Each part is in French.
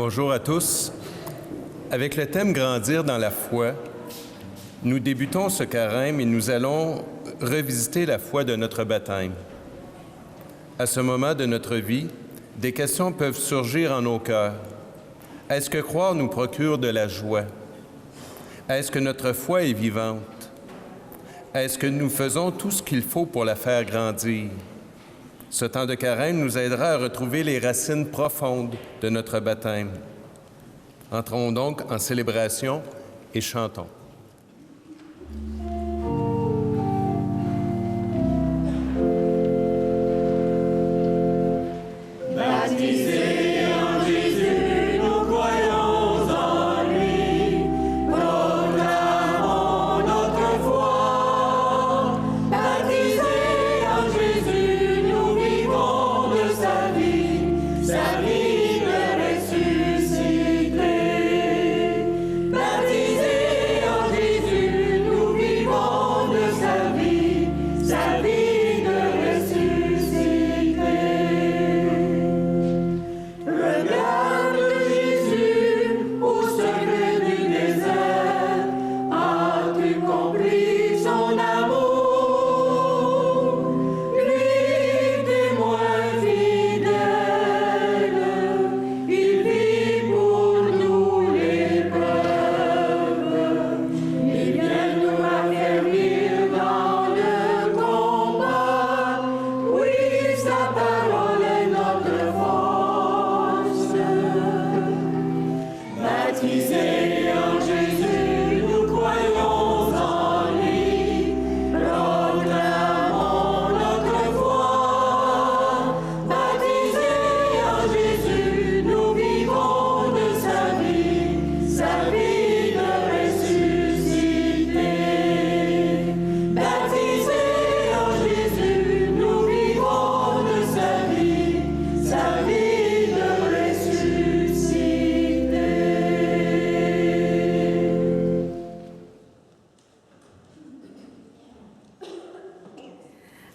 Bonjour à tous. Avec le thème « Grandir dans la foi », nous débutons ce carême et nous allons revisiter la foi de notre baptême. À ce moment de notre vie, des questions peuvent surgir en nos cœurs. Est-ce que croire nous procure de la joie? Est-ce que notre foi est vivante? Est-ce que nous faisons tout ce qu'il faut pour la faire grandir? Ce temps de carême nous aidera à retrouver les racines profondes de notre baptême. Entrons donc en célébration et chantons.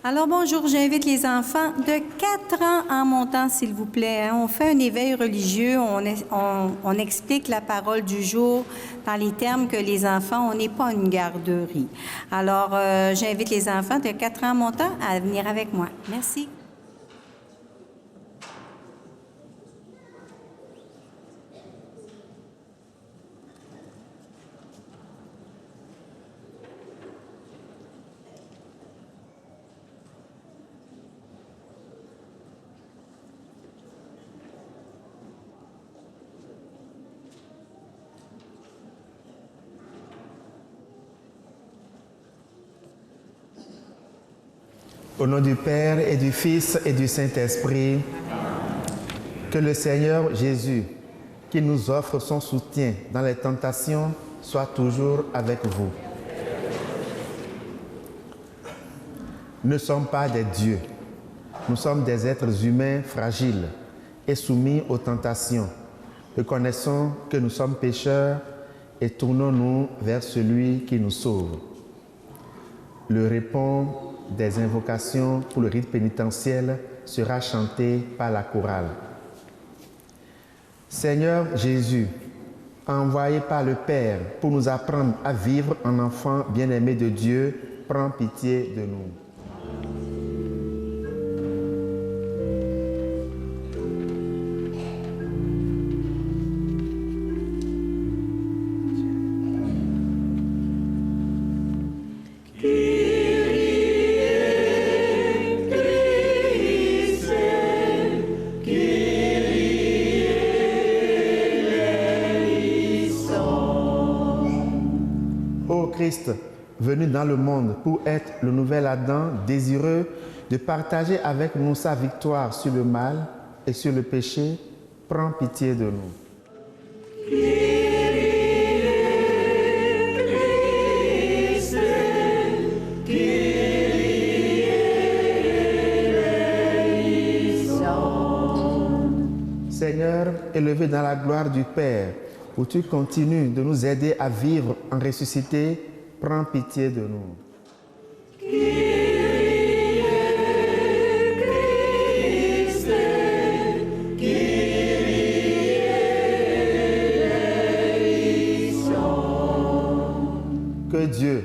Alors bonjour, j'invite les enfants de 4 ans en montant, s'il vous plaît. On fait un éveil religieux, on explique la parole du jour dans les termes que les enfants, on n'est pas une garderie. Alors, j'invite les enfants de 4 ans en montant à venir avec moi. Merci. Au nom du Père et du Fils et du Saint-Esprit, que le Seigneur Jésus, qui nous offre son soutien dans les tentations, soit toujours avec vous. Nous ne sommes pas des dieux, nous sommes des êtres humains fragiles et soumis aux tentations. Reconnaissons que nous sommes pécheurs et tournons-nous vers celui qui nous sauve. Le répond des invocations pour le rite pénitentiel sera chanté par la chorale. Seigneur Jésus, envoyé par le Père pour nous apprendre à vivre en enfants bien-aimés de Dieu, prends pitié de nous. Christ, venu dans le monde pour être le nouvel Adam, désireux de partager avec nous sa victoire sur le mal et sur le péché, prends pitié de nous. Seigneur, élevé dans la gloire du Père, où tu continues de nous aider à vivre en ressuscité, prends pitié de nous. Que Dieu,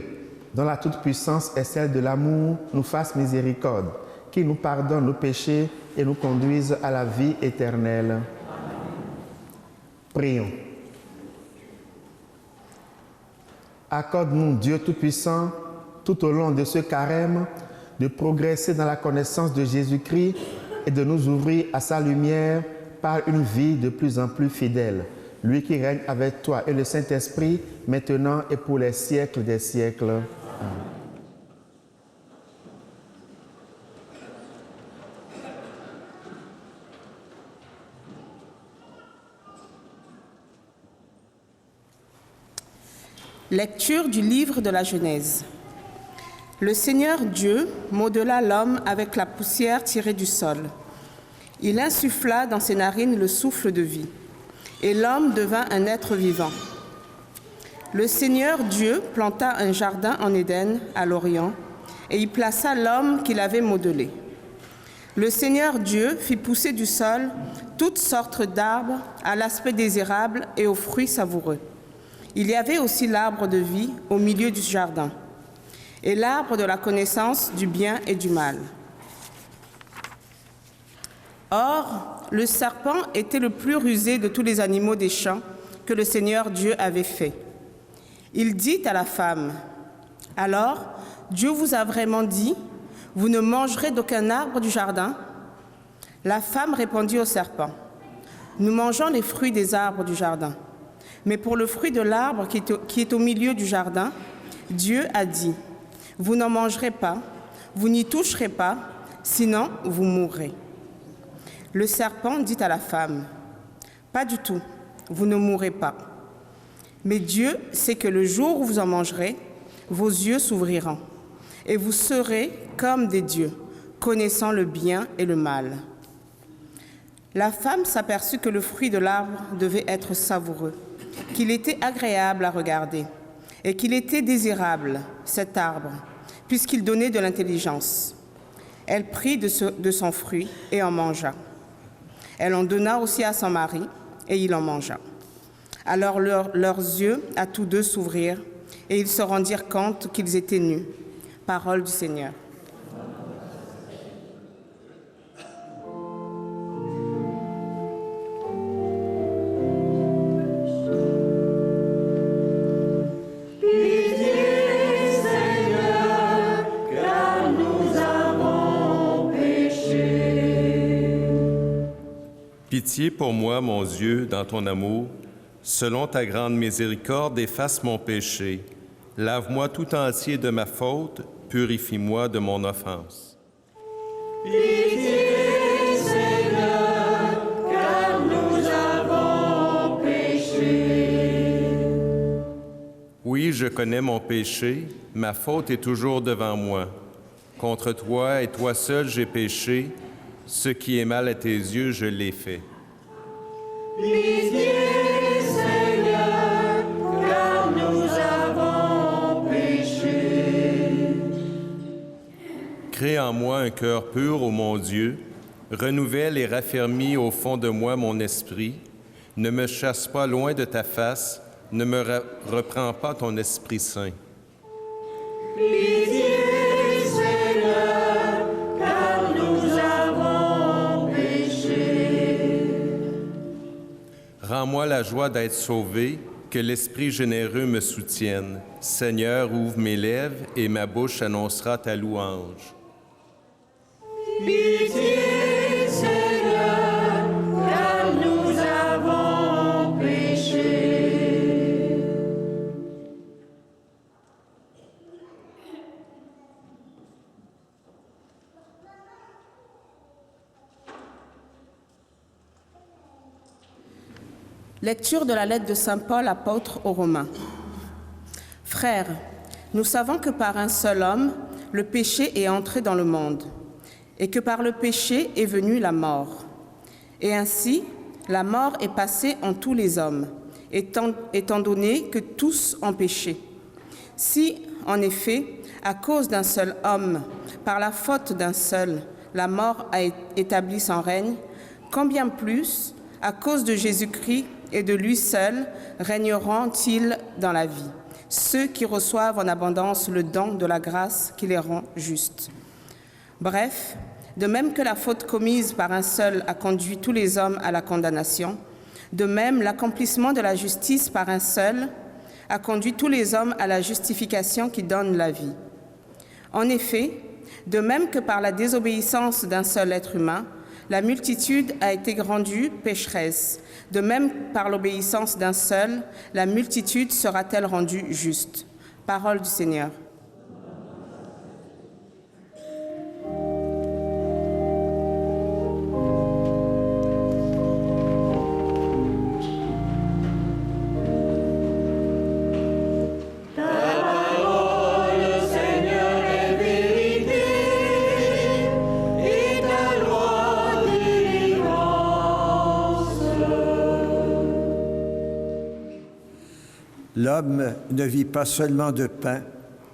dont la toute-puissance est celle de l'amour, nous fasse miséricorde, qu'il nous pardonne nos péchés et nous conduise à la vie éternelle. Amen. Prions. Accorde-nous, Dieu Tout-Puissant, tout au long de ce carême, de progresser dans la connaissance de Jésus-Christ et de nous ouvrir à sa lumière par une vie de plus en plus fidèle. Lui qui règne avec toi et le Saint-Esprit, maintenant et pour les siècles des siècles. Amen. Lecture du livre de la Genèse. Le Seigneur Dieu modela l'homme avec la poussière tirée du sol. Il insuffla dans ses narines le souffle de vie, et l'homme devint un être vivant. Le Seigneur Dieu planta un jardin en Éden, à l'Orient, et y plaça l'homme qu'il avait modelé. Le Seigneur Dieu fit pousser du sol toutes sortes d'arbres à l'aspect désirable et aux fruits savoureux. Il y avait aussi l'arbre de vie au milieu du jardin, et l'arbre de la connaissance du bien et du mal. Or, le serpent était le plus rusé de tous les animaux des champs que le Seigneur Dieu avait fait. Il dit à la femme, « Alors, Dieu vous a vraiment dit, vous ne mangerez d'aucun arbre du jardin ?» La femme répondit au serpent, « Nous mangeons les fruits des arbres du jardin. Mais pour le fruit de l'arbre qui est au milieu du jardin, Dieu a dit, « Vous n'en mangerez pas, vous n'y toucherez pas, sinon vous mourrez. » Le serpent dit à la femme, « Pas du tout, vous ne mourrez pas. Mais Dieu sait que le jour où vous en mangerez, vos yeux s'ouvriront, et vous serez comme des dieux, connaissant le bien et le mal. » La femme s'aperçut que le fruit de l'arbre devait être savoureux, qu'il était agréable à regarder, et qu'il était désirable, cet arbre, puisqu'il donnait de l'intelligence. Elle prit de son fruit et en mangea. Elle en donna aussi à son mari, et il en mangea. Alors leurs yeux à tous deux s'ouvrirent, et ils se rendirent compte qu'ils étaient nus. Parole du Seigneur. Pitié pour moi, mon Dieu, dans ton amour. Selon ta grande miséricorde, efface mon péché. Lave-moi tout entier de ma faute, purifie-moi de mon offense. Pitié, Seigneur, car nous avons péché. Oui, je connais mon péché, ma faute est toujours devant moi. Contre toi et toi seul j'ai péché, ce qui est mal à tes yeux, je l'ai fait. Pitié, Seigneur, car nous avons péché. Crée en moi un cœur pur, ô mon Dieu, renouvelle et raffermis au fond de moi mon esprit. Ne me chasse pas loin de ta face, ne me reprends pas ton Esprit Saint. Pitié, Seigneur, car nous avons péché. Rends-moi la joie d'être sauvé, que l'Esprit généreux me soutienne. Seigneur, ouvre mes lèvres et ma bouche annoncera ta louange. Pitié, Seigneur, car nous avons péché. Lecture de la lettre de saint Paul, apôtre aux Romains. Frères, nous savons que par un seul homme, le péché est entré dans le monde, et que par le péché est venue la mort. Et ainsi, la mort est passée en tous les hommes, étant donné que tous ont péché. Si, en effet, à cause d'un seul homme, par la faute d'un seul, la mort a établi son règne, combien plus, à cause de Jésus-Christ et de lui seul, régneront-ils dans la vie, ceux qui reçoivent en abondance le don de la grâce qui les rend justes. Bref, de même que la faute commise par un seul a conduit tous les hommes à la condamnation, de même l'accomplissement de la justice par un seul a conduit tous les hommes à la justification qui donne la vie. En effet, de même que par la désobéissance d'un seul être humain, la multitude a été rendue pécheresse, de même par l'obéissance d'un seul, la multitude sera-t-elle rendue juste. Parole du Seigneur. L'homme ne vit pas seulement de pain,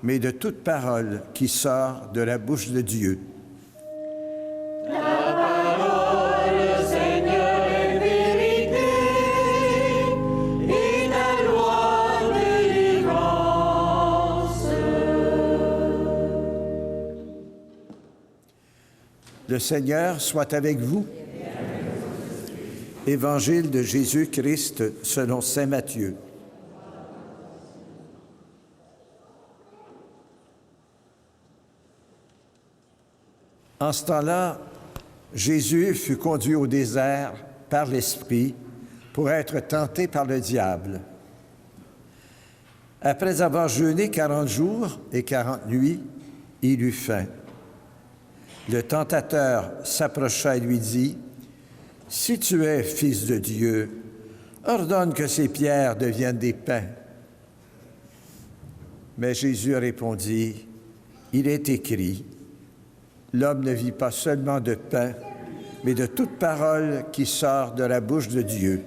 mais de toute parole qui sort de la bouche de Dieu. Ta parole, Seigneur, est vérité, et ta loi délivrance. Le Seigneur soit avec vous. Évangile de Jésus-Christ selon saint Matthieu. En ce temps-là, Jésus fut conduit au désert par l'Esprit pour être tenté par le diable. Après avoir jeûné 40 jours et 40 nuits, il eut faim. Le tentateur s'approcha et lui dit, « Si tu es fils de Dieu, ordonne que ces pierres deviennent des pains. » Mais Jésus répondit, « Il est écrit, l'homme ne vit pas seulement de pain, mais de toute parole qui sort de la bouche de Dieu. »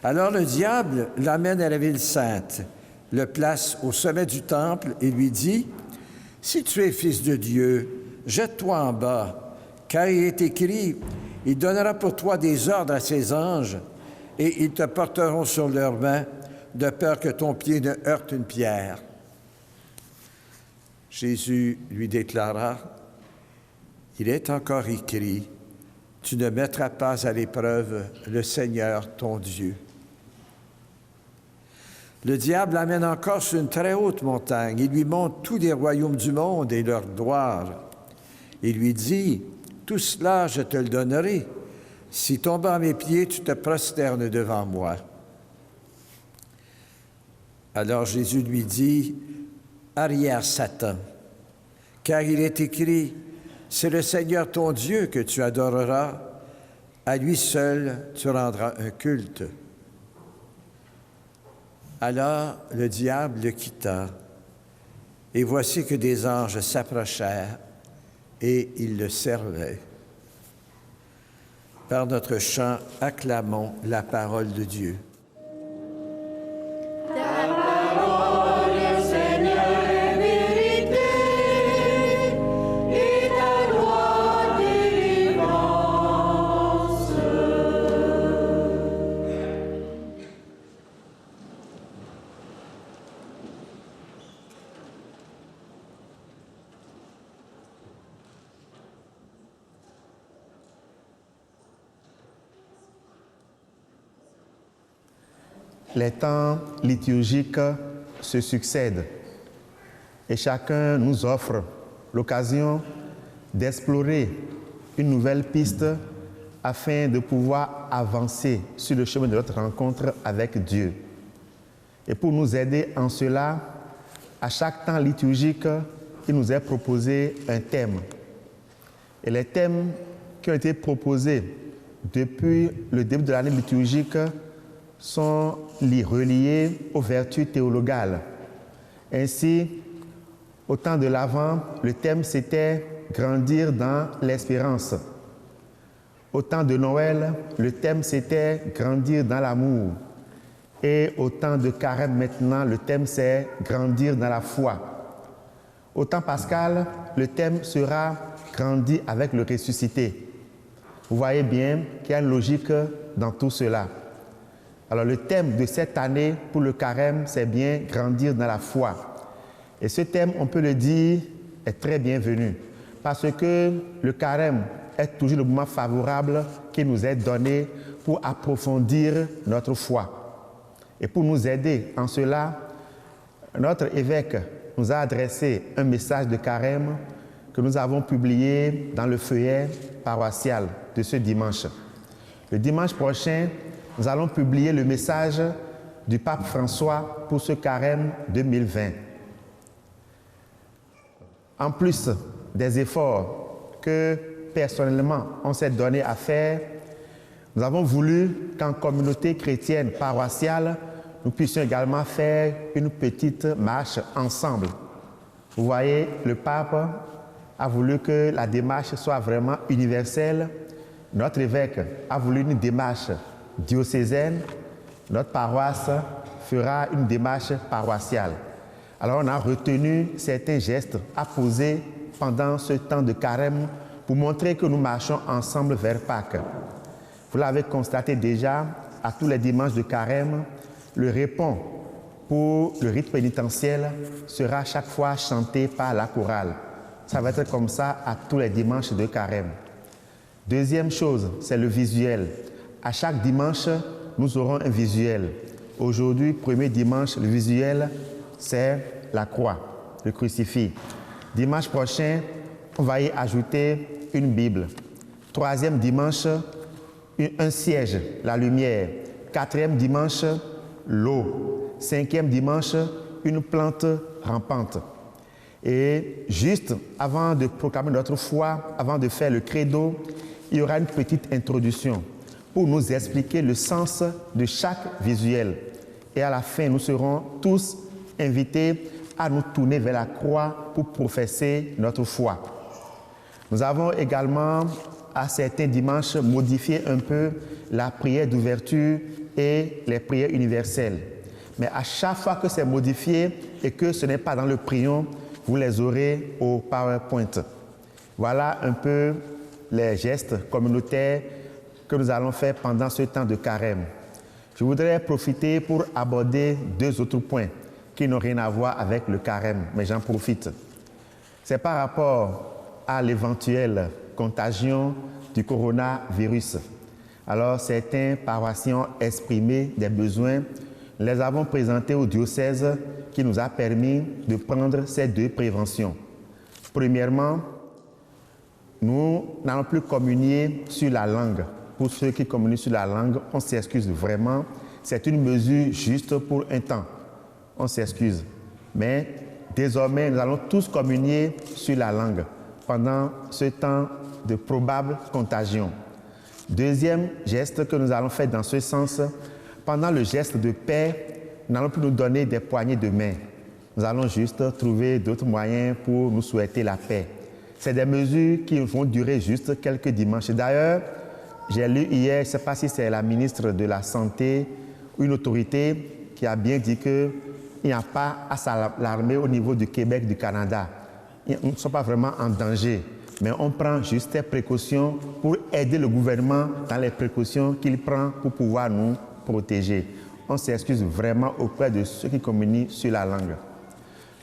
Alors le diable l'amène à la ville sainte, le place au sommet du temple et lui dit, « Si tu es fils de Dieu, jette-toi en bas, car il est écrit, il donnera pour toi des ordres à ses anges, et ils te porteront sur leurs mains, de peur que ton pied ne heurte une pierre. » Jésus lui déclara, « Il est encore écrit, tu ne mettras pas à l'épreuve le Seigneur ton Dieu. » Le diable l'amène encore sur une très haute montagne. Il lui montre tous les royaumes du monde et leur gloire. Il lui dit, « Tout cela, je te le donnerai, si tombant à mes pieds, tu te prosternes devant moi. » Alors Jésus lui dit, « Arrière, Satan, car il est écrit, c'est le Seigneur ton Dieu que tu adoreras, à lui seul tu rendras un culte. » Alors le diable le quitta, et voici que des anges s'approchèrent, et ils le servaient. Par notre chant, acclamons la parole de Dieu. Les temps liturgiques se succèdent et chacun nous offre l'occasion d'explorer une nouvelle piste afin de pouvoir avancer sur le chemin de notre rencontre avec Dieu. Et pour nous aider en cela, à chaque temps liturgique, il nous est proposé un thème. Et les thèmes qui ont été proposés depuis le début de l'année liturgique sont reliés aux vertus théologales. Ainsi, au temps de l'Avent, le thème c'était « Grandir dans l'espérance ». Au temps de Noël, le thème c'était « Grandir dans l'amour ». Et au temps de Carême maintenant, le thème c'est « Grandir dans la foi ». Au temps pascal, le thème sera « Grandir avec le ressuscité ». Vous voyez bien qu'il y a une logique dans tout cela. Alors le thème de cette année pour le carême, c'est bien grandir dans la foi. Et ce thème, on peut le dire, est très bienvenu parce que le carême est toujours le moment favorable qui nous est donné pour approfondir notre foi. Et pour nous aider en cela, notre évêque nous a adressé un message de carême que nous avons publié dans le feuillet paroissial de ce dimanche. Le dimanche prochain, nous allons publier le message du pape François pour ce carême 2020. En plus des efforts que personnellement on s'est donné à faire, nous avons voulu qu'en communauté chrétienne paroissiale, nous puissions également faire une petite marche ensemble. Vous voyez, le pape a voulu que la démarche soit vraiment universelle. Notre évêque a voulu une démarche diocésaine. Notre paroisse fera une démarche paroissiale. Alors on a retenu certains gestes à poser pendant ce temps de carême pour montrer que nous marchons ensemble vers Pâques. Vous l'avez constaté déjà, à tous les dimanches de carême, le répond pour le rite pénitentiel sera chaque fois chanté par la chorale. Ça va être comme ça à tous les dimanches de carême. Deuxième chose, c'est le visuel. À chaque dimanche, nous aurons un visuel. Aujourd'hui, premier dimanche, le visuel, c'est la croix, le crucifix. Dimanche prochain, on va y ajouter une Bible. Troisième dimanche, un siège, la lumière. Quatrième dimanche, l'eau. Cinquième dimanche, une plante rampante. Et juste avant de proclamer notre foi, avant de faire le credo, il y aura une petite introduction pour nous expliquer le sens de chaque visuel. Et à la fin, nous serons tous invités à nous tourner vers la croix pour professer notre foi. Nous avons également, à certains dimanches, modifié un peu la prière d'ouverture et les prières universelles. Mais à chaque fois que c'est modifié et que ce n'est pas dans le prion, vous les aurez au PowerPoint. Voilà un peu les gestes communautaires que nous allons faire pendant ce temps de carême. Je voudrais profiter pour aborder deux autres points qui n'ont rien à voir avec le carême, mais j'en profite. C'est par rapport à l'éventuelle contagion du coronavirus. Alors, certains paroissiens ont exprimé des besoins. Nous les avons présentés au diocèse qui nous a permis de prendre ces deux préventions. Premièrement, nous n'allons plus communier sur la langue. Pour ceux qui communient sur la langue, on s'excuse vraiment. C'est une mesure juste pour un temps. On s'excuse. Mais désormais, nous allons tous communier sur la langue pendant ce temps de probable contagion. Deuxième geste que nous allons faire dans ce sens, pendant le geste de paix, nous n'allons plus nous donner des poignées de main. Nous allons juste trouver d'autres moyens pour nous souhaiter la paix. C'est des mesures qui vont durer juste quelques dimanches. D'ailleurs, j'ai lu hier, je ne sais pas si c'est la ministre de la Santé ou une autorité qui a bien dit qu'il n'y a pas à s'alarmer au niveau du Québec, du Canada. Nous ne sommes pas vraiment en danger, mais on prend juste des précautions pour aider le gouvernement dans les précautions qu'il prend pour pouvoir nous protéger. On s'excuse vraiment auprès de ceux qui communient sur la langue.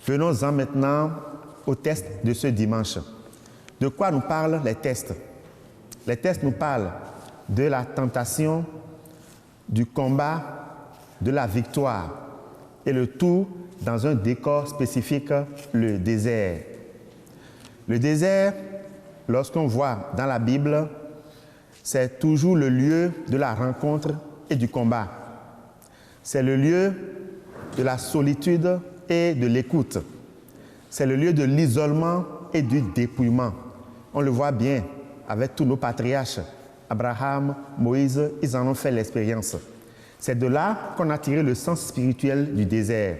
Venons-en maintenant au test de ce dimanche. De quoi nous parlent les tests? Les tests nous parlent de la tentation, du combat, de la victoire, et le tout dans un décor spécifique, le désert. Le désert, lorsqu'on voit dans la Bible, c'est toujours le lieu de la rencontre et du combat. C'est le lieu de la solitude et de l'écoute. C'est le lieu de l'isolement et du dépouillement. On le voit bien avec tous nos patriarches. Abraham, Moïse, ils en ont fait l'expérience. C'est de là qu'on a tiré le sens spirituel du désert.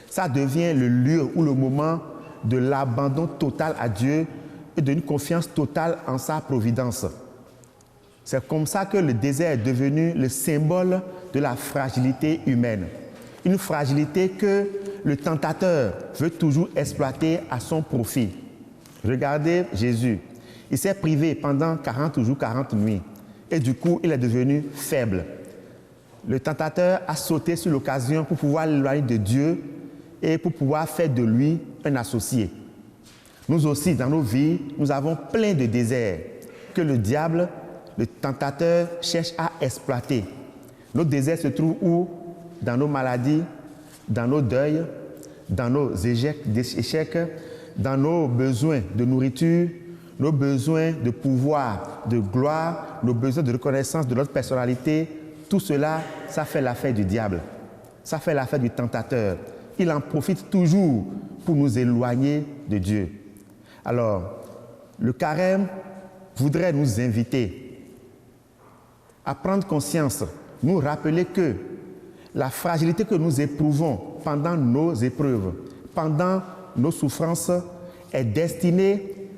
Ça devient le lieu ou le moment de l'abandon total à Dieu et d'une confiance totale en sa providence. C'est comme ça que le désert est devenu le symbole de la fragilité humaine. Une fragilité que le tentateur veut toujours exploiter à son profit. Regardez Jésus. Il s'est privé pendant 40 jours, 40 nuits. Et du coup, il est devenu faible. Le tentateur a sauté sur l'occasion pour pouvoir l'éloigner de Dieu et pour pouvoir faire de lui un associé. Nous aussi, dans nos vies, nous avons plein de déserts que le diable, le tentateur, cherche à exploiter. Nos déserts se trouvent où? Dans nos maladies, dans nos deuils, dans nos échecs, dans nos besoins de nourriture, nos besoins de pouvoir, de gloire, nos besoins de reconnaissance de notre personnalité. Tout cela, ça fait l'affaire du diable. Ça fait l'affaire du tentateur. Il en profite toujours pour nous éloigner de Dieu. Alors, le carême voudrait nous inviter à prendre conscience, nous rappeler que la fragilité que nous éprouvons pendant nos épreuves, pendant nos souffrances, est destinée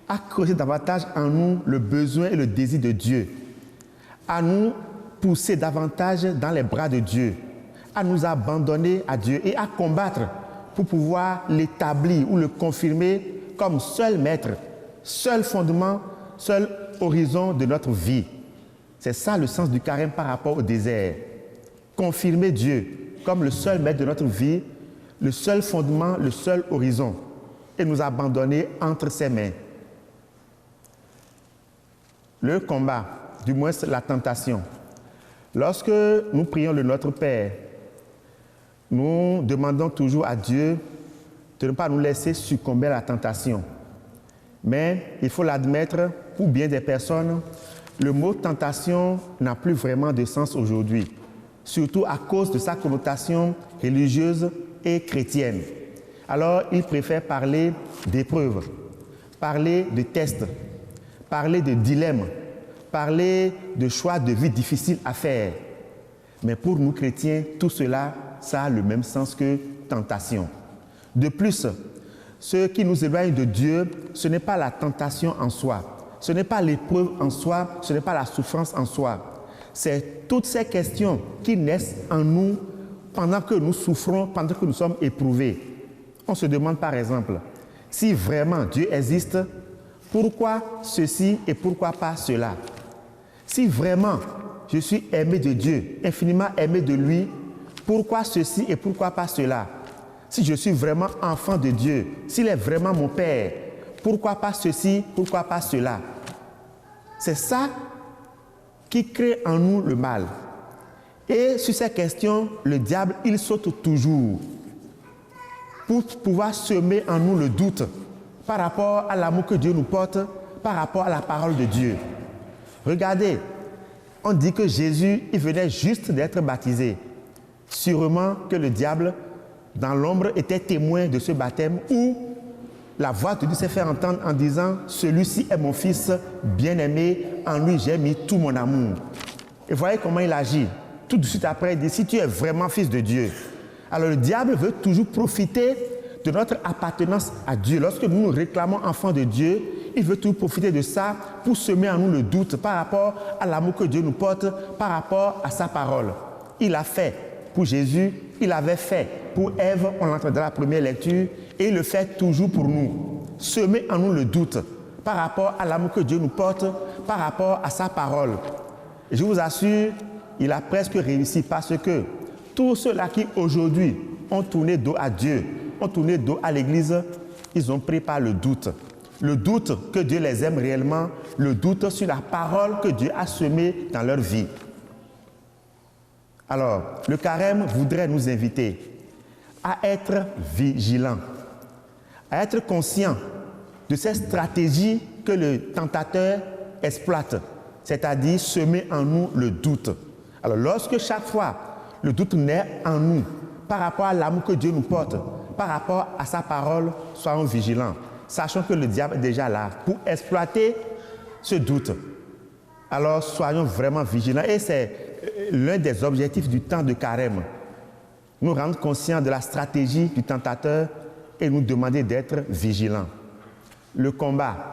à creuser davantage en nous le besoin et le désir de Dieu, à nous pousser davantage dans les bras de Dieu, à nous abandonner à Dieu et à combattre pour pouvoir l'établir ou le confirmer comme seul maître, seul fondement, seul horizon de notre vie. C'est ça le sens du carême par rapport au désert. Confirmer Dieu comme le seul maître de notre vie, le seul fondement, le seul horizon, et nous abandonner entre ses mains. Le combat, du moins la tentation. Lorsque nous prions le Notre Père, nous demandons toujours à Dieu de ne pas nous laisser succomber à la tentation. Mais il faut l'admettre, pour bien des personnes, le mot tentation n'a plus vraiment de sens aujourd'hui, surtout à cause de sa connotation religieuse et chrétienne. Alors, ils préfèrent parler d'épreuves, parler de tests, parler de dilemmes, parler de choix de vie difficiles à faire. Mais pour nous chrétiens, tout cela, ça a le même sens que tentation. De plus, ce qui nous éloigne de Dieu, ce n'est pas la tentation en soi, ce n'est pas l'épreuve en soi, ce n'est pas la souffrance en soi. C'est toutes ces questions qui naissent en nous pendant que nous souffrons, pendant que nous sommes éprouvés. On se demande par exemple, si vraiment Dieu existe, pourquoi ceci et pourquoi pas cela? Si vraiment je suis aimé de Dieu, infiniment aimé de lui, pourquoi ceci et pourquoi pas cela? Si je suis vraiment enfant de Dieu, s'il est vraiment mon Père, pourquoi pas ceci, pourquoi pas cela? C'est ça qui crée en nous le mal. Et sur ces questions, le diable, il saute toujours pour pouvoir semer en nous le doute par rapport à l'amour que Dieu nous porte, par rapport à la parole de Dieu. Regardez, on dit que Jésus, il venait juste d'être baptisé. Sûrement que le diable, dans l'ombre, était témoin de ce baptême où la voix de Dieu s'est fait entendre en disant « Celui-ci est mon fils bien-aimé, en lui j'ai mis tout mon amour. » Et voyez comment il agit. Tout de suite après, il dit « Si tu es vraiment fils de Dieu. » Alors le diable veut toujours profiter de notre appartenance à Dieu. Lorsque nous nous réclamons enfants de Dieu, il veut toujours profiter de ça pour semer en nous le doute par rapport à l'amour que Dieu nous porte, par rapport à sa parole. Il a fait pour Jésus, il avait fait pour Ève, on l'entend dans la première lecture, et il le fait toujours pour nous. Semer en nous le doute par rapport à l'amour que Dieu nous porte, par rapport à sa parole. Et je vous assure, il a presque réussi parce que tous ceux-là qui aujourd'hui ont tourné dos à Dieu, ont tourné dos à l'Église, ils ont pris par le doute. Le doute que Dieu les aime réellement, le doute sur la parole que Dieu a semée dans leur vie. Alors, le carême voudrait nous inviter à être vigilants, à être conscients de ces stratégies que le tentateur exploite, c'est-à-dire semer en nous le doute. Alors, lorsque chaque fois le doute naît en nous par rapport à l'amour que Dieu nous porte, par rapport à sa parole, soyons vigilants, sachant que le diable est déjà là pour exploiter ce doute. Alors, soyons vraiment vigilants. Et c'est l'un des objectifs du temps de carême. Nous rendre conscients de la stratégie du tentateur et nous demander d'être vigilants. Le combat.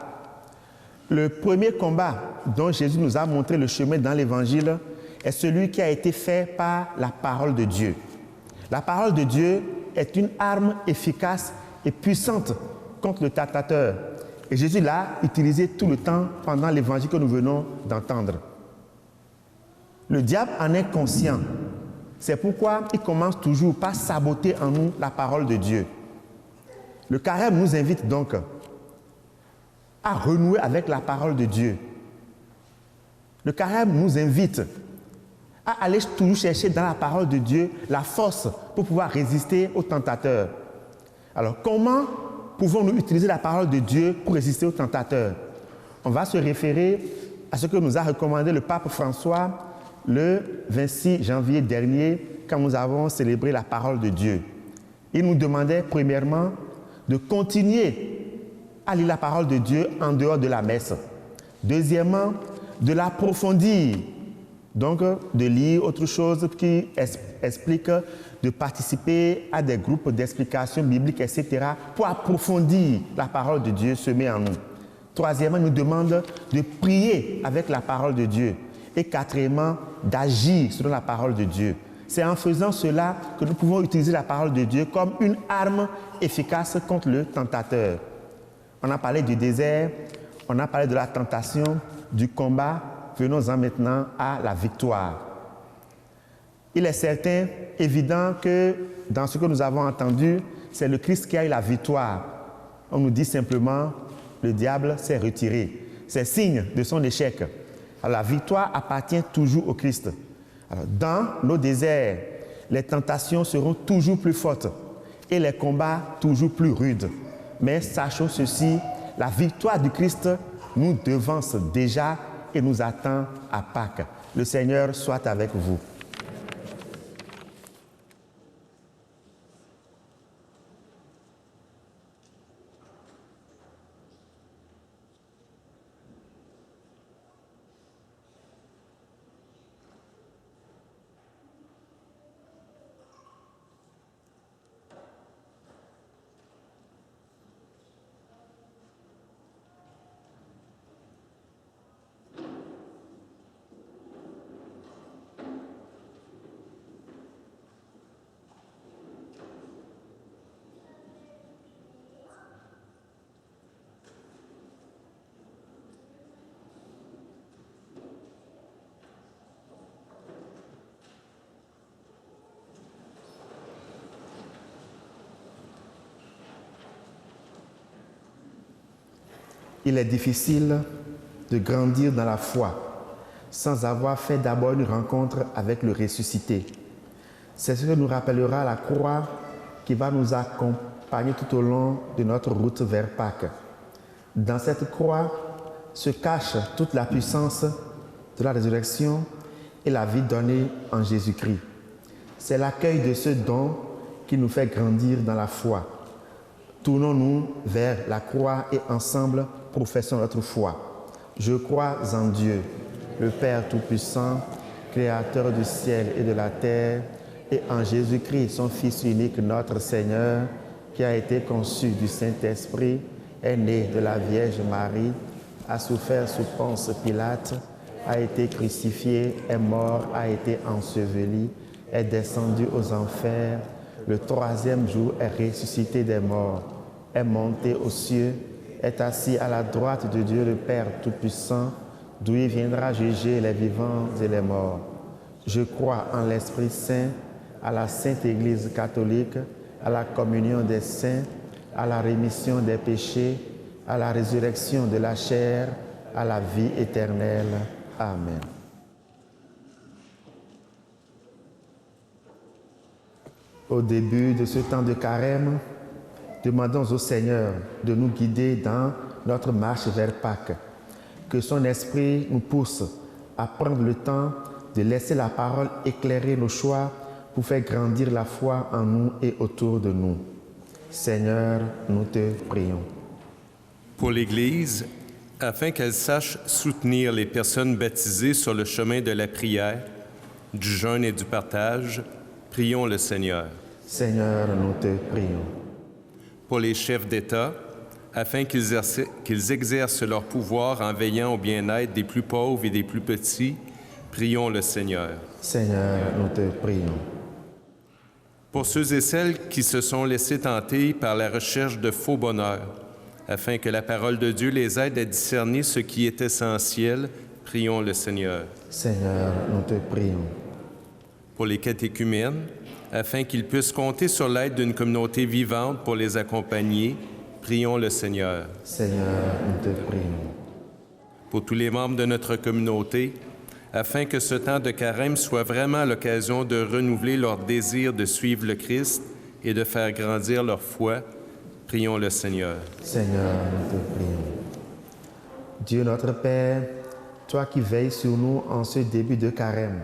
Le premier combat dont Jésus nous a montré le chemin dans l'Évangile est celui qui a été fait par la parole de Dieu. La parole de Dieu est une arme efficace et puissante contre le tentateur. Et Jésus l'a utilisé tout le temps pendant l'Évangile que nous venons d'entendre. Le diable en est conscient. C'est pourquoi il commence toujours par saboter en nous la parole de Dieu. Le carême nous invite donc à renouer avec la parole de Dieu. Le carême nous invite à aller toujours chercher dans la parole de Dieu la force pour pouvoir résister aux tentateurs. Alors, comment pouvons-nous utiliser la parole de Dieu pour résister aux tentateurs? On va se référer à ce que nous a recommandé le pape François le 26 janvier dernier, quand nous avons célébré la parole de Dieu. Il nous demandait premièrement de continuer à lire la parole de Dieu en dehors de la messe. Deuxièmement, de l'approfondir. Donc, de lire autre chose qui explique, de participer à des groupes d'explication biblique, etc., pour approfondir la parole de Dieu semée en nous. Troisièmement, il nous demande de prier avec la parole de Dieu. Et quatrièmement, d'agir selon la parole de Dieu. C'est en faisant cela que nous pouvons utiliser la parole de Dieu comme une arme efficace contre le tentateur. On a parlé du désert, on a parlé de la tentation, du combat. Venons-en maintenant à la victoire. Il est certain, évident que dans ce que nous avons entendu, c'est le Christ qui a eu la victoire. On nous dit simplement, le diable s'est retiré. C'est signe de son échec. Alors, la victoire appartient toujours au Christ. Alors, dans nos déserts, les tentations seront toujours plus fortes et les combats toujours plus rudes. Mais sachons ceci, la victoire du Christ nous devance déjà et nous attend à Pâques. Le Seigneur soit avec vous. Il est difficile de grandir dans la foi sans avoir fait d'abord une rencontre avec le ressuscité. C'est ce que nous rappellera la croix qui va nous accompagner tout au long de notre route vers Pâques. Dans cette croix se cache toute la puissance de la résurrection et la vie donnée en Jésus-Christ. C'est l'accueil de ce don qui nous fait grandir dans la foi. Tournons-nous vers la croix et ensemble professons notre foi. Je crois en Dieu, le Père Tout-Puissant, Créateur du ciel et de la terre, et en Jésus-Christ, son Fils unique, notre Seigneur, qui a été conçu du Saint-Esprit, est né de la Vierge Marie, a souffert sous Ponce Pilate, a été crucifié, est mort, a été enseveli, est descendu aux enfers, le troisième jour est ressuscité des morts, est monté aux cieux, est assis à la droite de Dieu le Père Tout-Puissant, d'où il viendra juger les vivants et les morts. Je crois en l'Esprit Saint, à la Sainte Église catholique, à la communion des saints, à la rémission des péchés, à la résurrection de la chair, à la vie éternelle. Amen. Au début de ce temps de carême, demandons au Seigneur de nous guider dans notre marche vers Pâques. Que son esprit nous pousse à prendre le temps de laisser la parole éclairer nos choix pour faire grandir la foi en nous et autour de nous. Seigneur, nous te prions. Pour l'Église, afin qu'elle sache soutenir les personnes baptisées sur le chemin de la prière, du jeûne et du partage, prions le Seigneur. Seigneur, nous te prions. Pour les chefs d'État, afin qu'ils exercent leur pouvoir en veillant au bien-être des plus pauvres et des plus petits, prions le Seigneur. Seigneur, nous te prions. Pour ceux et celles qui se sont laissés tenter par la recherche de faux bonheur, afin que la parole de Dieu les aide à discerner ce qui est essentiel prions le Seigneur. Seigneur, nous te prions. Pour les catéchumènes, afin qu'ils puissent compter sur l'aide d'une communauté vivante pour les accompagner, prions le Seigneur. Seigneur, nous te prions. Pour tous les membres de notre communauté, afin que ce temps de carême soit vraiment l'occasion de renouveler leur désir de suivre le Christ et de faire grandir leur foi, prions le Seigneur. Seigneur, nous te prions. Dieu notre Père, toi qui veilles sur nous en ce début de carême,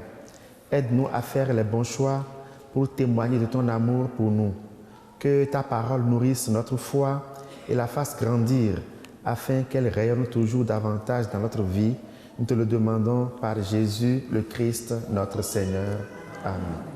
aide-nous à faire les bons choix pour témoigner de ton amour pour nous. Que ta parole nourrisse notre foi et la fasse grandir afin qu'elle rayonne toujours davantage dans notre vie. Nous te le demandons par Jésus le Christ, notre Seigneur. Amen.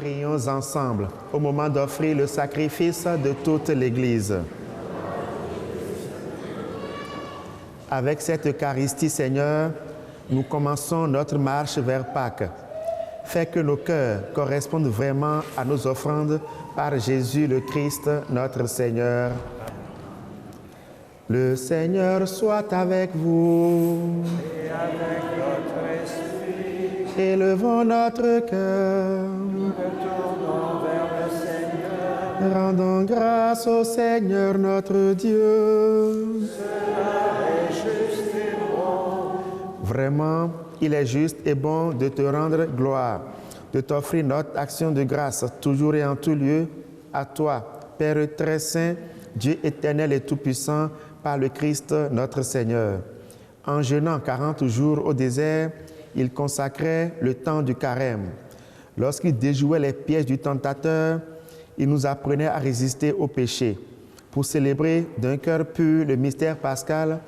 Prions ensemble au moment d'offrir le sacrifice de toute l'Église. Avec cette Eucharistie, Seigneur, nous commençons notre marche vers Pâques. Fais que nos cœurs correspondent vraiment à nos offrandes par Jésus le Christ, notre Seigneur. Le Seigneur soit avec vous. Et avec votre esprit, Élevons notre cœur. retournons vers le Seigneur. Rendons grâce au Seigneur notre Dieu. Juste et bon, Vraiment, il est juste et bon de te rendre gloire, de t'offrir notre action de grâce toujours et en tout lieu à toi, Père très saint, Dieu éternel et tout-puissant, par le Christ notre Seigneur. En jeûnant 40 jours au désert, il consacrait le temps du carême. Lorsqu'il déjouait les pièges du tentateur, il nous apprenait à résister au péché. Pour célébrer d'un cœur pur le mystère pascal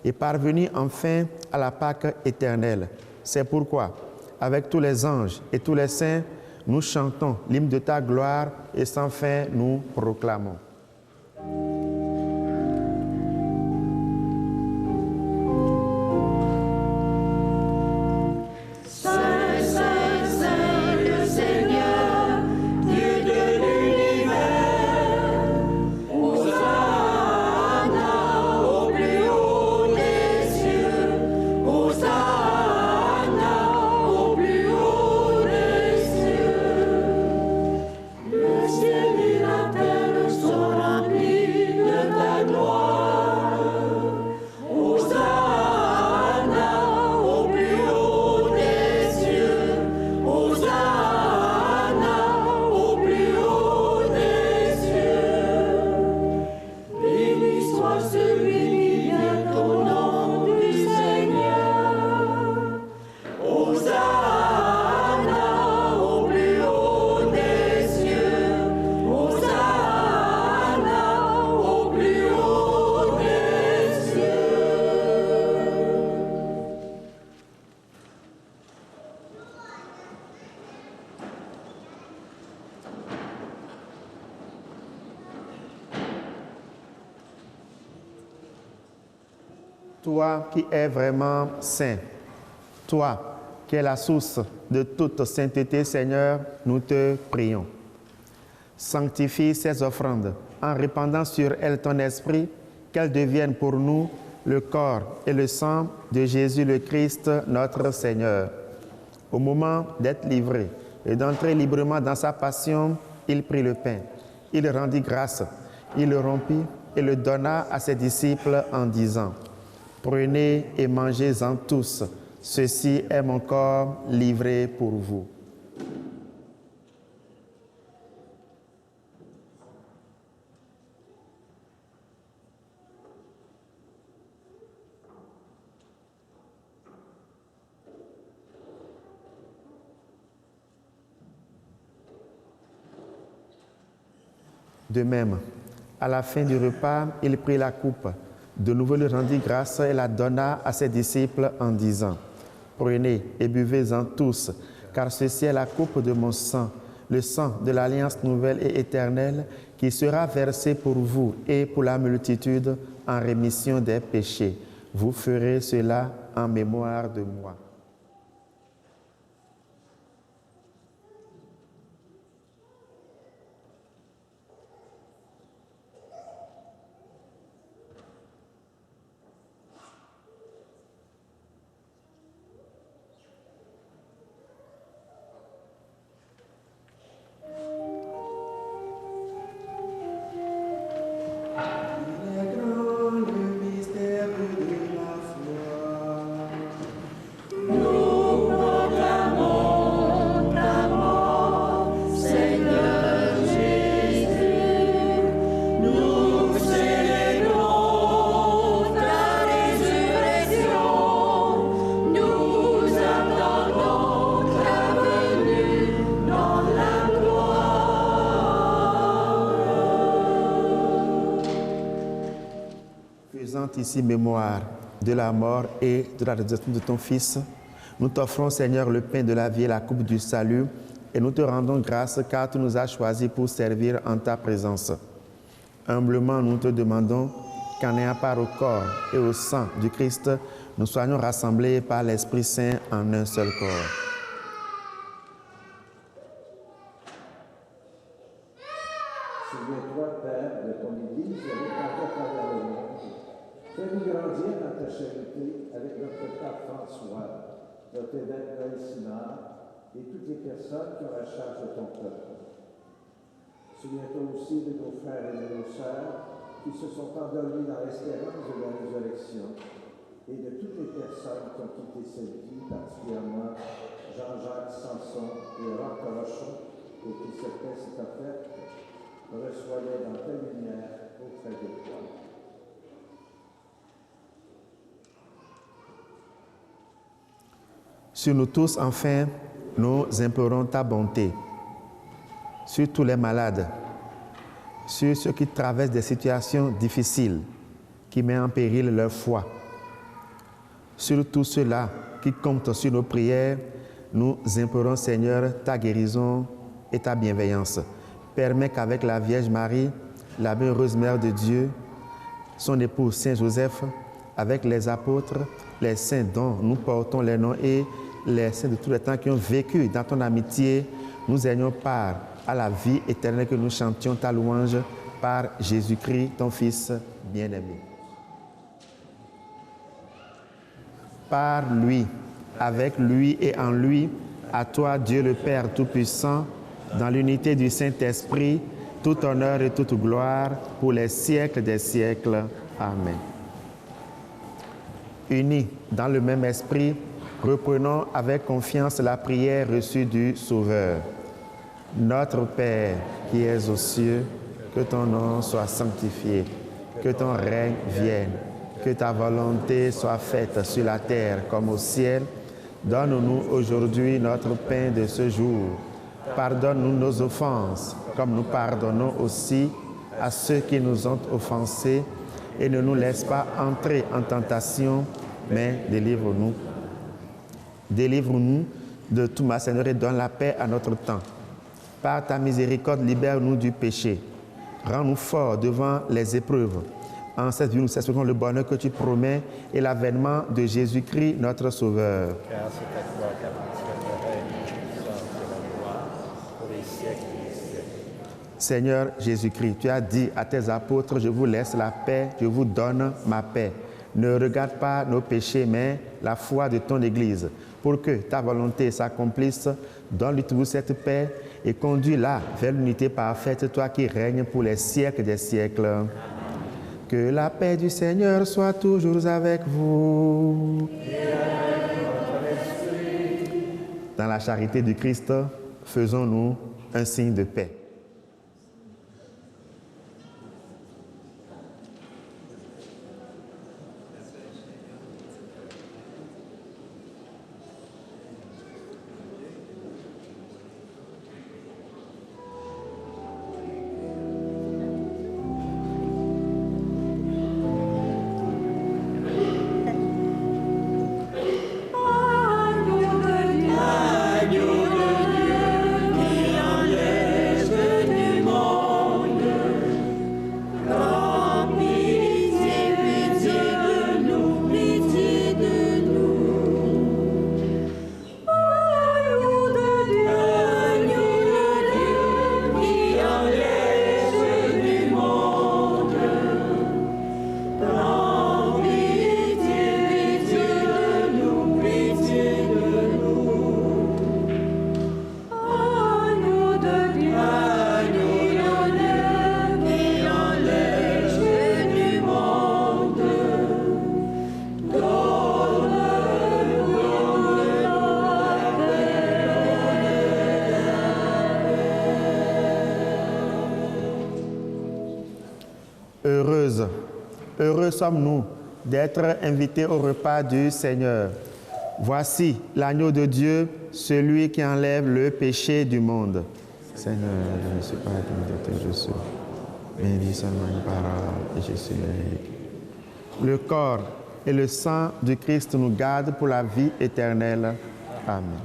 et parvenir enfin à la Pâque éternelle. C'est pourquoi, avec tous les anges et tous les saints, nous chantons l'hymne de ta gloire et sans fin nous proclamons. Toi qui es vraiment saint, toi qui es la source de toute sainteté, Seigneur, nous te prions. Sanctifie ces offrandes en répandant sur elles ton esprit, qu'elles deviennent pour nous le corps et le sang de Jésus le Christ, notre Seigneur. Au moment d'être livré et d'entrer librement dans sa passion, il prit le pain, il rendit grâce, il le rompit et le donna à ses disciples en disant: Prenez et mangez-en tous, ceci est mon corps livré pour vous. De même, à la fin du repas, il prit la coupe, de nouveau lui rendit grâce et la donna à ses disciples en disant: Prenez et buvez-en tous, car ceci est la coupe de mon sang, le sang de l'alliance nouvelle et éternelle, qui sera versé pour vous et pour la multitude en rémission des péchés. Vous ferez cela en mémoire de moi. Ici mémoire de la mort et de la résurrection de ton Fils, nous t'offrons, Seigneur, le pain de la vie et la coupe du salut, et nous te rendons grâce car tu nous as choisis pour servir en ta présence. Humblement, nous te demandons qu'en ayant part au corps et au sang du Christ, nous soyons rassemblés par l'Esprit Saint en un seul corps. Souviens-toi, Père, de ton Église et à travers le monde. Fais-nous grandir dans ta charité avec notre Pape François, notre évêque Noël Simard et toutes les personnes qui ont la charge de ton peuple. Souviens-toi aussi de nos frères et de nos sœurs qui se sont endormis dans l'espérance de la résurrection et de toutes les personnes qui ont quitté cette vie, particulièrement Jean-Jacques Sanson et Roch Rochon, et qui cette paix s'est offerte, reçois-les dans ta lumière auprès de toi. Sur nous tous, enfin, nous implorons ta bonté. Sur tous les malades, sur ceux qui traversent des situations difficiles, qui mettent en péril leur foi. Sur tous ceux-là qui comptent sur nos prières, nous implorons, Seigneur, ta guérison et ta bienveillance. Permets qu'avec la Vierge Marie, la bienheureuse Mère de Dieu, son époux Saint Joseph, avec les apôtres, les saints dont nous portons les noms et les saints de tous les temps qui ont vécu dans ton amitié, nous ayons part à la vie éternelle, que nous chantions ta louange par Jésus-Christ, ton Fils bien-aimé. Par lui, avec lui et en lui, à toi, Dieu le Père Tout-Puissant, dans l'unité du Saint-Esprit, tout honneur et toute gloire pour les siècles des siècles. Amen. Unis dans le même esprit, reprenons avec confiance la prière reçue du Sauveur. Notre Père qui es aux cieux, que ton nom soit sanctifié, que ton règne vienne, que ta volonté soit faite sur la terre comme au ciel. Donne-nous aujourd'hui notre pain de ce jour. Pardonne-nous nos offenses, comme nous pardonnons aussi à ceux qui nous ont offensés, et ne nous laisse pas entrer en tentation, mais délivre-nous. Délivre-nous de tout mal, Seigneur, et donne la paix à notre temps. Par ta miséricorde, libère-nous du péché. Rends-nous forts devant les épreuves. En cette vie, nous espérons le bonheur que tu promets et l'avènement de Jésus-Christ, notre Sauveur. Car c'est à toi qu'appartient le règne, la puissance et la gloire pour les siècles des siècles. Seigneur Jésus-Christ, tu as dit à tes apôtres, je vous laisse la paix, je vous donne ma paix. Ne regarde pas nos péchés, mais la foi de ton Église. Pour que ta volonté s'accomplisse, donne-lui cette paix et conduis-la vers l'unité parfaite, toi qui règnes pour les siècles des siècles. Que la paix du Seigneur soit toujours avec vous. Dans la charité du Christ, faisons-nous un signe de paix. Heureux sommes-nous d'être invités au repas du Seigneur. Voici l'agneau de Dieu, celui qui enlève le péché du monde. Seigneur, je ne suis pas digne de te recevoir, mais dis seulement une parole et je suis guéri. Le corps et le sang du Christ nous gardent pour la vie éternelle. Amen.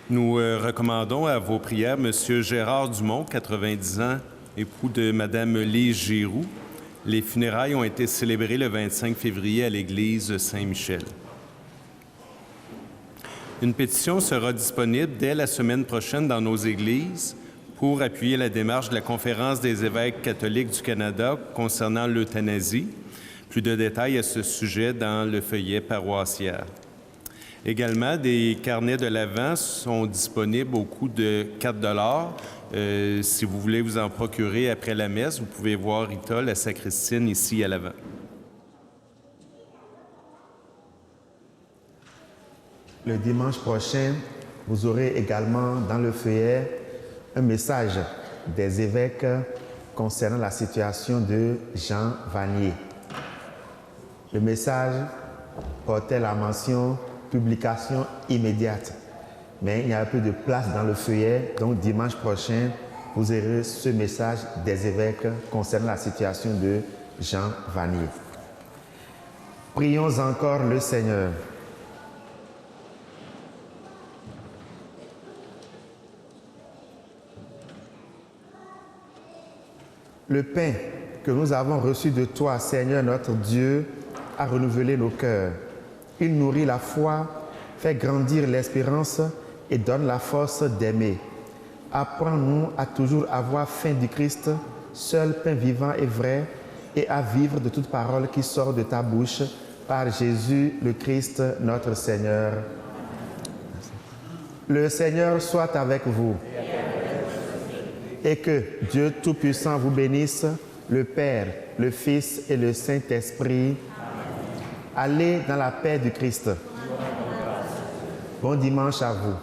Nous recommandons à vos prières M. Gérard Dumont, 90 ans, époux de Mme Lise Giroux. Les funérailles ont été célébrées le 25 février à l'église Saint-Michel. Une pétition sera disponible dès la semaine prochaine dans nos églises pour appuyer la démarche de la Conférence des évêques catholiques du Canada concernant l'euthanasie. Plus de détails à ce sujet dans le feuillet paroissial. Également, des carnets de l'Avent sont disponibles au coût de 4 $. Si vous voulez vous en procurer après la messe, vous pouvez voir Rita, la sacristaine, ici à l'avant. Le dimanche prochain, vous aurez également dans le feuillet un message des évêques concernant la situation de Jean Vanier. Le message portait la mention « publication immédiate », mais il y a un peu de place dans le feuillet, donc dimanche prochain, vous aurez ce message des évêques concernant la situation de Jean Vanier. Prions encore le Seigneur. Le pain que nous avons reçu de toi, Seigneur notre Dieu, a renouvelé nos cœurs. Il nourrit la foi, fait grandir l'espérance et donne la force d'aimer. Apprends-nous à toujours avoir faim du Christ, seul pain vivant et vrai, et à vivre de toute parole qui sort de ta bouche, par Jésus le Christ, notre Seigneur. Le Seigneur soit avec vous. Et que Dieu Tout-Puissant vous bénisse, le Père, le Fils et le Saint-Esprit. Allez dans la paix du Christ. Bon dimanche à vous.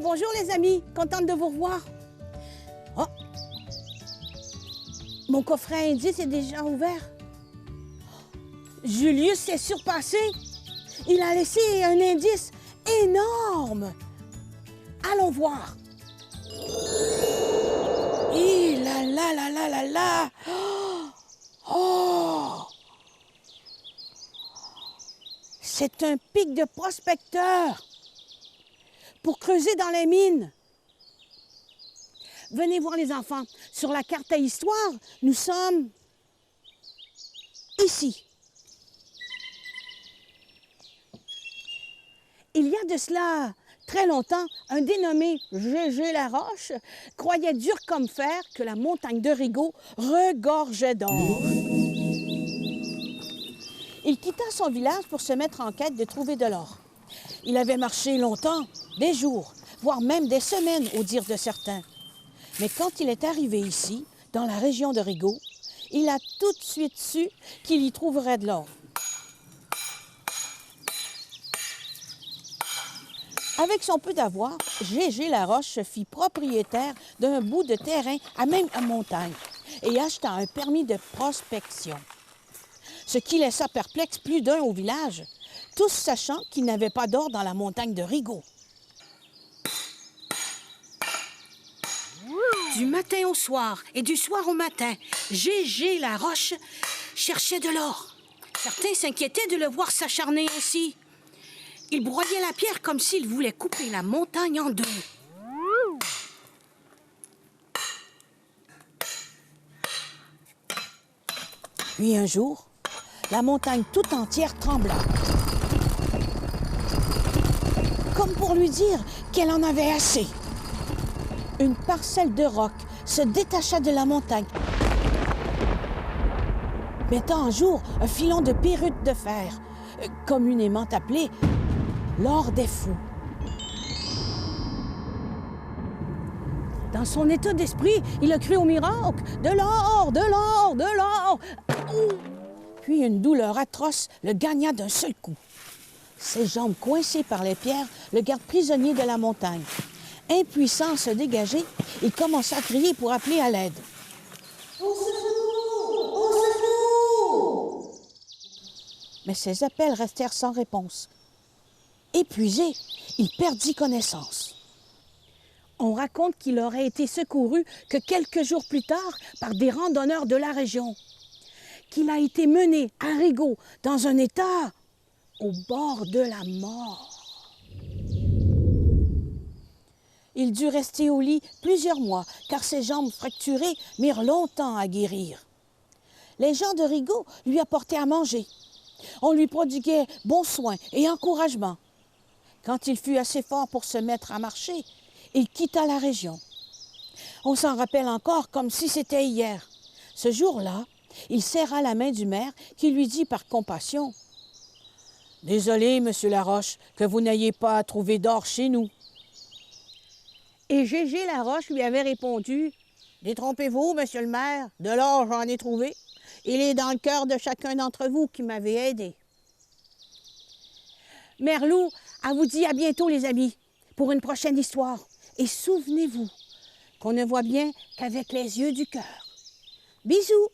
Bonjour les amis, contente de vous revoir. Oh, mon coffret à indice est déjà ouvert. Julius s'est surpassé. Il a laissé un indice énorme. Allons voir. Et là là là là là là. Oh! C'est un pic de prospecteur pour creuser dans les mines. Venez voir les enfants. Sur la carte à histoire, nous sommes ici. Il y a de cela très longtemps, un dénommé Gégé Laroche croyait dur comme fer que la montagne de Rigaud regorgeait d'or. Il quitta son village pour se mettre en quête de trouver de l'or. Il avait marché longtemps, des jours, voire même des semaines au dire de certains. Mais quand il est arrivé ici, dans la région de Rigaud, il a tout de suite su qu'il y trouverait de l'or. Avec son peu d'avoir, Gégé Laroche se fit propriétaire d'un bout de terrain à même à montagne et acheta un permis de prospection. Ce qui laissa perplexe plus d'un au village, tous sachant qu'il n'avait pas d'or dans la montagne de Rigaud. Du matin au soir et du soir au matin, Gégé Laroche cherchait de l'or. Certains s'inquiétaient de le voir s'acharner ainsi. Il broyait la pierre comme s'il voulait couper la montagne en deux. Puis un jour, la montagne tout entière trembla. Comme pour lui dire qu'elle en avait assez. Une parcelle de roc se détacha de la montagne, mettant en jour un filon de pyrrhute de fer, communément appelé l'or des fous. Dans son état d'esprit, il a cru au miracle. De l'or, de l'or, de l'or. Puis une douleur atroce le gagna d'un seul coup. Ses jambes coincées par les pierres le gardent prisonnier de la montagne. Impuissant à se dégager, il commença à crier pour appeler à l'aide. Au secours! Au secours! Mais ses appels restèrent sans réponse. Épuisé, il perdit connaissance. On raconte qu'il aurait été secouru que quelques jours plus tard par des randonneurs de la région, qu'il a été mené à Rigaud dans un état au bord de la mort. Il dut rester au lit plusieurs mois, car ses jambes fracturées mirent longtemps à guérir. Les gens de Rigaud lui apportaient à manger. On lui prodiguait bons soins et encouragement. Quand il fut assez fort pour se mettre à marcher, il quitta la région. On s'en rappelle encore comme si c'était hier. Ce jour-là, il serra la main du maire qui lui dit par compassion « Désolé, monsieur Laroche, que vous n'ayez pas trouvé d'or chez nous. » Et Gégé Laroche lui avait répondu « Détrompez-vous, monsieur le maire, de l'or j'en ai trouvé. Il est dans le cœur de chacun d'entre vous qui m'avez aidé. » Mère Lou, elle vous dit à bientôt, les amis, pour une prochaine histoire. Et souvenez-vous qu'on ne voit bien qu'avec les yeux du cœur. Bisous!